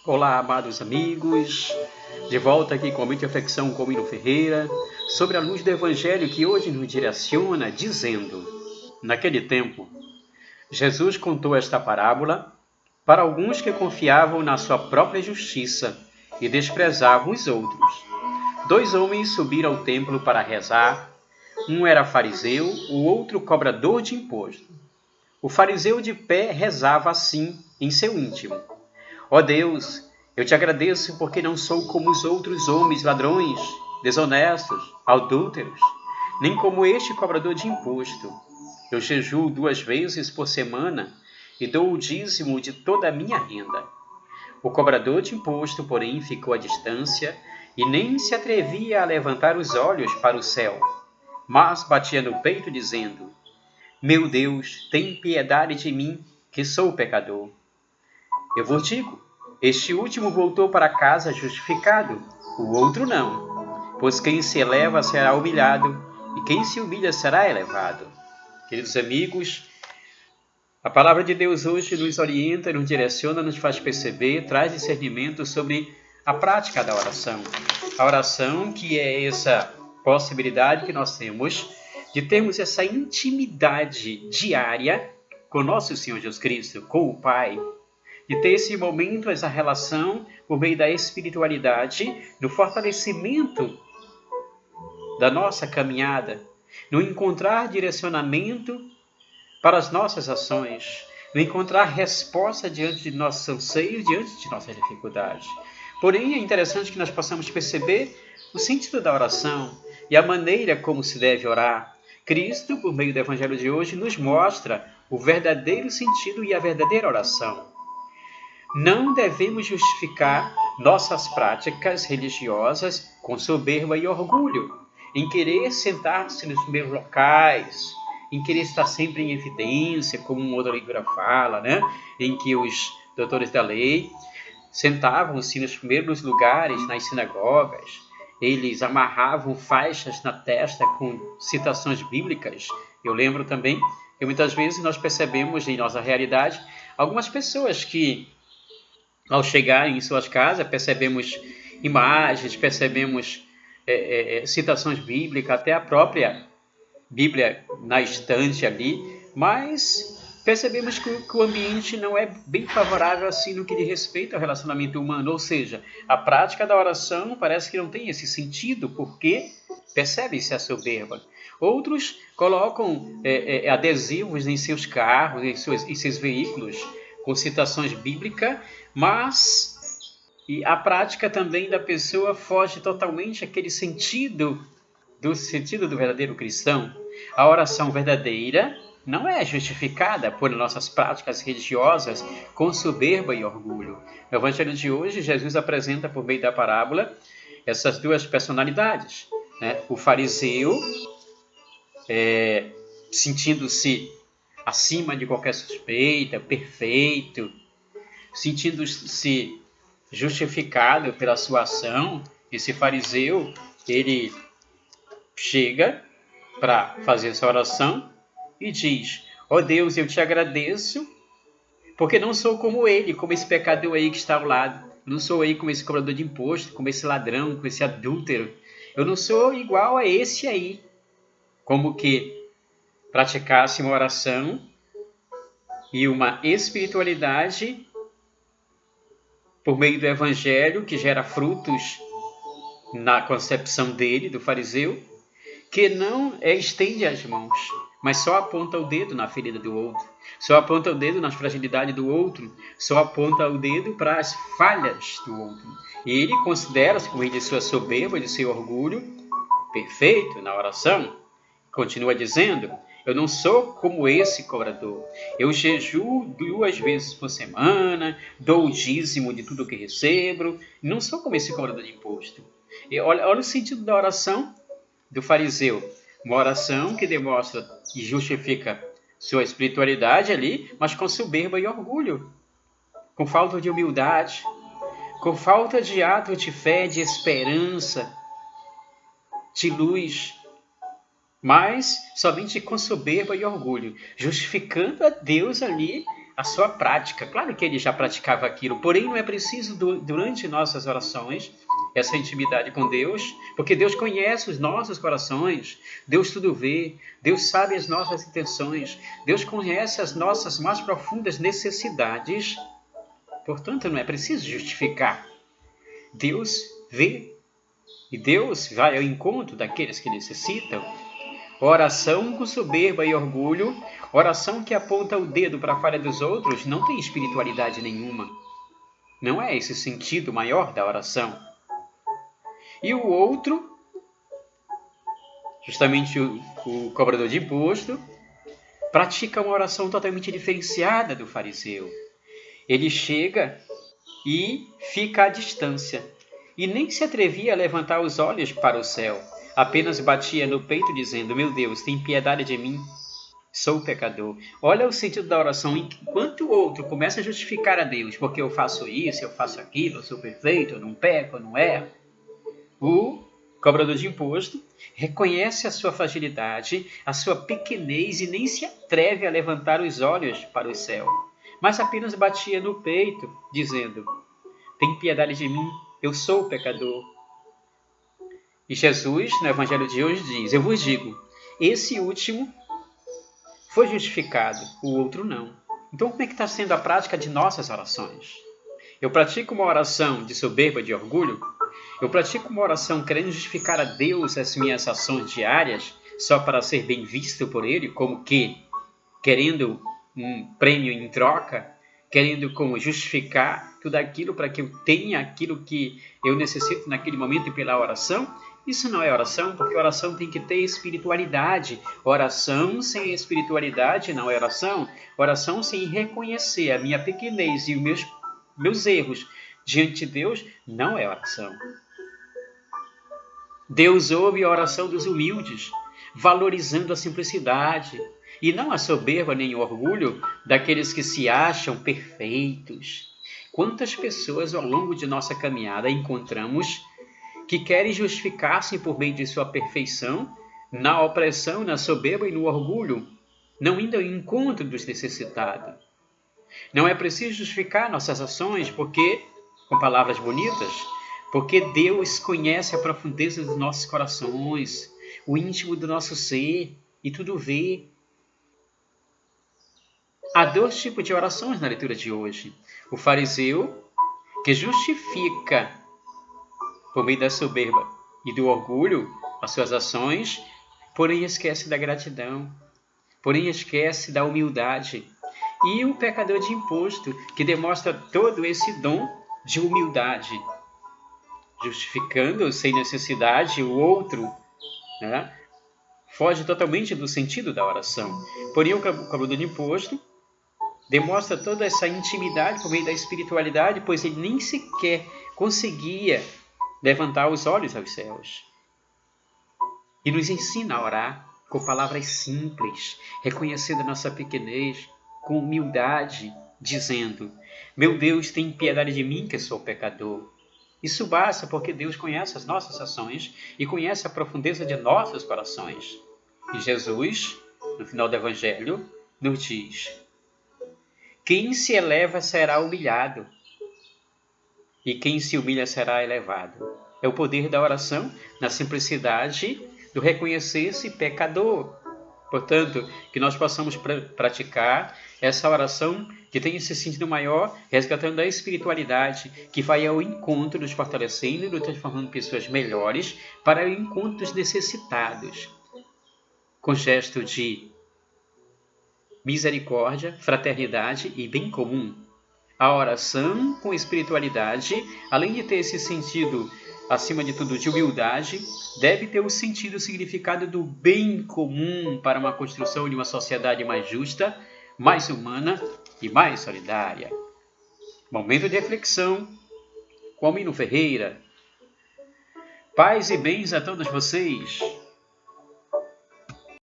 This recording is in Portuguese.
Olá, amados amigos, de volta aqui com a mente reflexão com Mino Ferreira, sobre a luz do Evangelho que hoje nos direciona, dizendo: naquele tempo, Jesus contou esta parábola para alguns que confiavam na sua própria justiça e desprezavam os outros. 2 homens subiram ao templo para rezar. Um era fariseu, o outro cobrador de imposto. O fariseu de pé rezava assim em seu íntimo: Ó Deus, eu te agradeço porque não sou como os outros homens ladrões, desonestos, adúlteros, nem como este cobrador de imposto. Eu jejuo 2 vezes por semana e dou o dízimo de toda a minha renda. O cobrador de imposto, porém, ficou à distância e nem se atrevia a levantar os olhos para o céu, mas batia no peito dizendo: Meu Deus, tem piedade de mim, que sou pecador. Eu vos digo, este último voltou para casa justificado, o outro não. Pois quem se eleva será humilhado, e quem se humilha será elevado. Queridos amigos, a palavra de Deus hoje nos orienta, nos direciona, nos faz perceber, traz discernimento sobre a prática da oração. A oração que é essa possibilidade que nós temos de termos essa intimidade diária com nosso Senhor Jesus Cristo, com o Pai, de ter esse momento, essa relação por meio da espiritualidade, no fortalecimento da nossa caminhada, no encontrar direcionamento para as nossas ações, no encontrar resposta diante de nossos anseios, diante de nossas dificuldades. Porém, é interessante que nós possamos perceber o sentido da oração e a maneira como se deve orar. Cristo, por meio do Evangelho de hoje, nos mostra o verdadeiro sentido e a verdadeira oração. Não devemos justificar nossas práticas religiosas com soberba e orgulho, em querer sentar-se nos primeiros locais, em querer estar sempre em evidência, como uma outra leitura fala, né? Em que os doutores da lei sentavam-se nos primeiros lugares nas sinagogas, eles amarravam faixas na testa com citações bíblicas. Eu lembro também que muitas vezes nós percebemos em nossa realidade algumas pessoas que, ao chegar em suas casas, percebemos imagens, percebemos citações bíblicas, até a própria Bíblia na estante ali, mas percebemos que o ambiente não é bem favorável assim no que diz respeito ao relacionamento humano, ou seja, a prática da oração parece que não tem esse sentido, porque percebe-se a soberba. Outros colocam adesivos em seus carros, em seus veículos, com citações bíblicas, mas a prática também da pessoa foge totalmente àquele sentido do verdadeiro cristão. A oração verdadeira não é justificada por nossas práticas religiosas com soberba e orgulho. No Evangelho de hoje, Jesus apresenta por meio da parábola essas duas personalidades, né? O fariseu, sentindo-se acima de qualquer suspeita, perfeito, sentindo-se justificado pela sua ação. Esse fariseu, ele chega para fazer essa oração e diz: ó Deus, eu te agradeço porque não sou como ele, como esse pecador aí que está ao lado. Não sou aí como esse cobrador de imposto, como esse ladrão, como esse adúltero. Eu não sou igual a esse aí. Como que praticasse uma oração e uma espiritualidade por meio do Evangelho que gera frutos na concepção dele, do fariseu, que não estende as mãos, mas só aponta o dedo na ferida do outro, só aponta o dedo na fragilidade do outro, só aponta o dedo para as falhas do outro. E ele considera-se, por meio de sua soberba, de seu orgulho, perfeito na oração. Continua dizendo: eu não sou como esse cobrador. Eu jejuo 2 vezes por semana, dou o dízimo de tudo que recebo. Não sou como esse cobrador de imposto. E olha o sentido da oração do fariseu. Uma oração que demonstra e justifica sua espiritualidade ali, mas com soberba e orgulho, com falta de humildade, com falta de ato de fé, de esperança, de luz, mas somente com soberba e orgulho, justificando a Deus ali a sua prática. Claro que ele já praticava aquilo, porém não é preciso durante nossas orações essa intimidade com Deus, porque Deus conhece os nossos corações, Deus tudo vê, Deus sabe as nossas intenções, Deus conhece as nossas mais profundas necessidades, portanto não é preciso justificar. Deus vê e Deus vai ao encontro daqueles que necessitam. Oração com soberba e orgulho, oração que aponta o dedo para a falha dos outros, não tem espiritualidade nenhuma. Não é esse o sentido maior da oração. E o outro, justamente o cobrador de imposto, pratica uma oração totalmente diferenciada do fariseu. Ele chega e fica à distância, e nem se atrevia a levantar os olhos para o céu. Apenas batia no peito dizendo: meu Deus, tem piedade de mim, sou pecador. Olha o sentido da oração. Enquanto o outro começa a justificar a Deus, porque eu faço isso, eu faço aquilo, eu sou perfeito, eu não peco, eu não erro. O cobrador de imposto reconhece a sua fragilidade, a sua pequenez e nem se atreve a levantar os olhos para o céu, mas apenas batia no peito dizendo: tem piedade de mim, eu sou pecador. E Jesus, no Evangelho de hoje, diz: eu vos digo, esse último foi justificado, o outro não. Então, como é que está sendo a prática de nossas orações? Eu pratico uma oração de soberba, de orgulho? Eu pratico uma oração querendo justificar a Deus as minhas ações diárias, só para ser bem visto por Ele, como que querendo um prêmio em troca, querendo como justificar tudo aquilo para que eu tenha aquilo que eu necessito naquele momento pela oração? Isso não é oração, porque oração tem que ter espiritualidade. Oração sem espiritualidade não é oração. Oração sem reconhecer a minha pequenez e os meus erros diante de Deus não é oração. Deus ouve a oração dos humildes, valorizando a simplicidade, e não a soberba nem o orgulho daqueles que se acham perfeitos. Quantas pessoas ao longo de nossa caminhada encontramos que querem justificar-se por meio de sua perfeição, na opressão, na soberba e no orgulho, não indo ao encontro dos necessitados. Não é preciso justificar nossas ações com palavras bonitas, porque Deus conhece a profundeza dos nossos corações, o íntimo do nosso ser, e tudo vê. Há dois tipos de orações na leitura de hoje. O fariseu, que justifica por meio da soberba e do orgulho as suas ações, porém esquece da gratidão, porém esquece da humildade. E o pecador de imposto, que demonstra todo esse dom de humildade, justificando sem necessidade o outro, né? Foge totalmente do sentido da oração. Porém, o cobrador de imposto demonstra toda essa intimidade por meio da espiritualidade, pois ele nem sequer conseguia levantar os olhos aos céus. E nos ensina a orar com palavras simples, reconhecendo a nossa pequenez, com humildade, dizendo: meu Deus, tem piedade de mim, que sou pecador. Isso basta, porque Deus conhece as nossas ações e conhece a profundeza de nossos corações. E Jesus, no final do Evangelho, nos diz: quem se eleva será humilhado, e quem se humilha será elevado. É o poder da oração na simplicidade do reconhecer-se pecador. Portanto, que nós possamos praticar essa oração que tem esse sentido maior, resgatando a espiritualidade, que vai ao encontro, nos fortalecendo e nos transformando em pessoas melhores para o encontro dos necessitados, com gesto de misericórdia, fraternidade e bem comum. A oração com espiritualidade, além de ter esse sentido, acima de tudo, de humildade, deve ter o sentido e o significado do bem comum para uma construção de uma sociedade mais justa, mais humana e mais solidária. Momento de reflexão com Almino Ferreira. Paz e bens a todos vocês.